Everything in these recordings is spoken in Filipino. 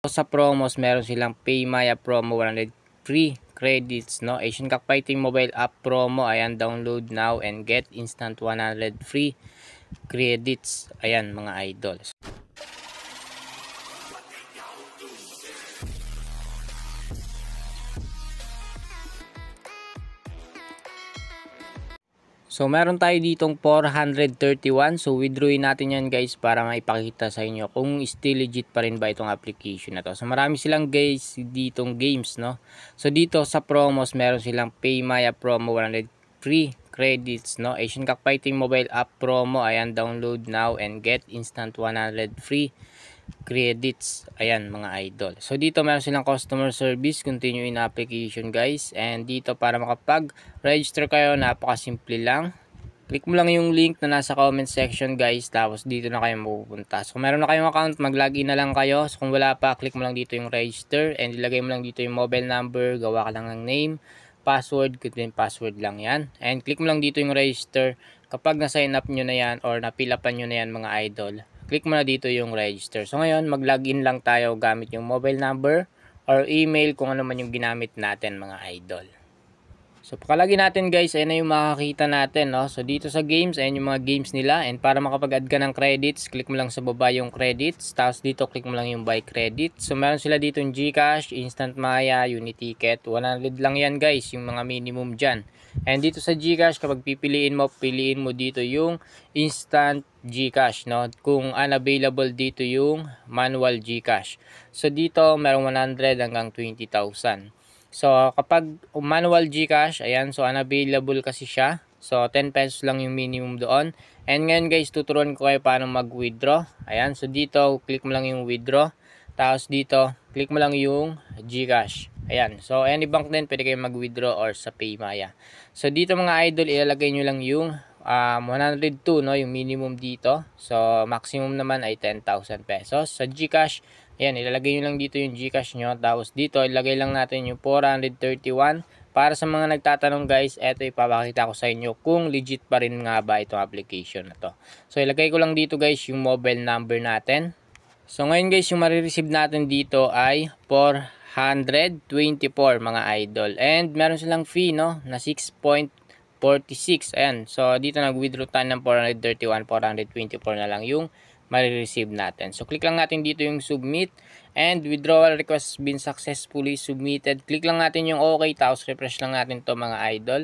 Sa promos, meron silang PayMaya promo 100 free credits, no? Asian Cockfighting mobile app promo. Ayan, download now and get instant 100 free credits. Ayan, mga idols. So, meron tayo ditong 431. So, withdrawin natin yan guys para maipakita sa inyo kung still legit pa rin ba itong application na to. So, marami silang guys ditong games, no? So, dito sa promos, meron silang PayMaya promo 100 free credits, no? Asian Cockfighting mobile app promo. Ayan, download now and get instant 100 free credits. Ayan, mga idol. So, dito meron silang customer service, continue in application guys. And dito para makapag-register kayo, napakasimple lang. Click mo lang yung link na nasa comment section guys. Tapos dito na kayo mapupunta. So, kung meron na kayong account, mag-login na lang kayo. So, kung wala pa, click mo lang dito yung register. And ilagay mo lang dito yung mobile number. Gawa ka lang ng name, password, kundi password lang yan. And click mo lang dito yung register. Kapag na-sign up nyo na yan or na-fill upan nyo na yan mga idol, click mo na dito yung register. So ngayon, mag-login lang tayo gamit yung mobile number or email kung ano man yung ginamit natin mga idol. So pakalagin natin guys, ayan na yung makakita natin, no? So dito sa games, ayan yung mga games nila. And para makapag-add ka ng credits, click mo lang sa baba yung credits. Tapos dito, click mo lang yung buy credits. So meron sila dito yung GCash, Instant Maya, Uniticket. 100 lang yan guys, yung mga minimum dyan. And dito sa GCash, kapag piliin mo dito yung Instant GCash, no? Kung unavailable dito yung manual GCash. So dito, merong 100 hanggang 20,000. So, kapag manual GCash, ayan, so unavailable kasi siya. So, 10 pesos lang yung minimum doon. And ngayon guys, tuturuan ko kayo paano mag-withdraw. Ayan, so dito, click mo lang yung withdraw. Tapos dito, click mo lang yung GCash. Ayan, so any bank din, pwede kayo mag-withdraw or sa PayMaya. So, dito mga idol, ilalagay nyo lang yung 102, no, yung minimum dito. So, maximum naman ay 10,000 pesos. Sa GCash, ayan, ilalagay nyo lang dito yung GCash nyo. Tapos dito, ilagay lang natin yung 431. Para sa mga nagtatanong guys, eto ipapakita ko sa inyo kung legit pa rin nga ba itong application na to. So, ilagay ko lang dito guys yung mobile number natin. So, ngayon guys, yung marireceive natin dito ay 424 mga idol. And meron silang fee, no, na 6.46. Ayan, so dito nag-withdraw tayo ng 431, 424 na lang yung marireceive natin. So, click lang natin dito yung submit and withdrawal request has been successfully submitted. Click lang natin yung okay, tapos refresh lang natin to mga idol.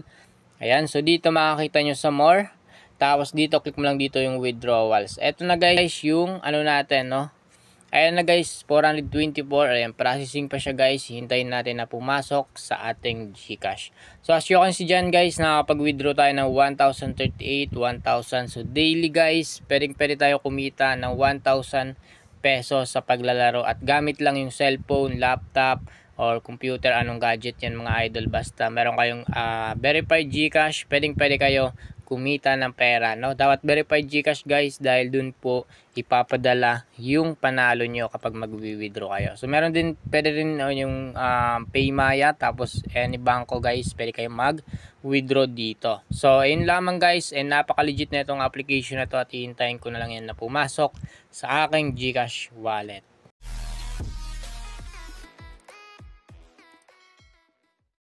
Ayan, so dito makakita nyo sa more. Tapos dito, click mo lang dito yung withdrawals. Eto na guys yung ano natin, no. Ayan na guys, 424. Ayan, processing pa siya guys. Hintayin natin na pumasok sa ating GCash. So as you can see dyan guys, nakapag-withdraw tayo ng 1,038, 1,000. So daily guys, pwede tayo kumita ng 1,000 pesos sa paglalaro. At gamit lang yung cellphone, laptop, or computer, anong gadget yan mga idol. Basta meron kayong verified GCash, pwede kayo kumita ng pera, no? Dapat verified GCash guys dahil dun po ipapadala yung panalo nyo kapag mag-withdraw kayo. So meron din, pwede rin yung PayMaya, tapos any banko guys, pwede kayo mag-withdraw dito. So ayun lamang guys, and napaka-legit na itong application na to at hihintayin ko na lang yan na pumasok sa aking GCash wallet.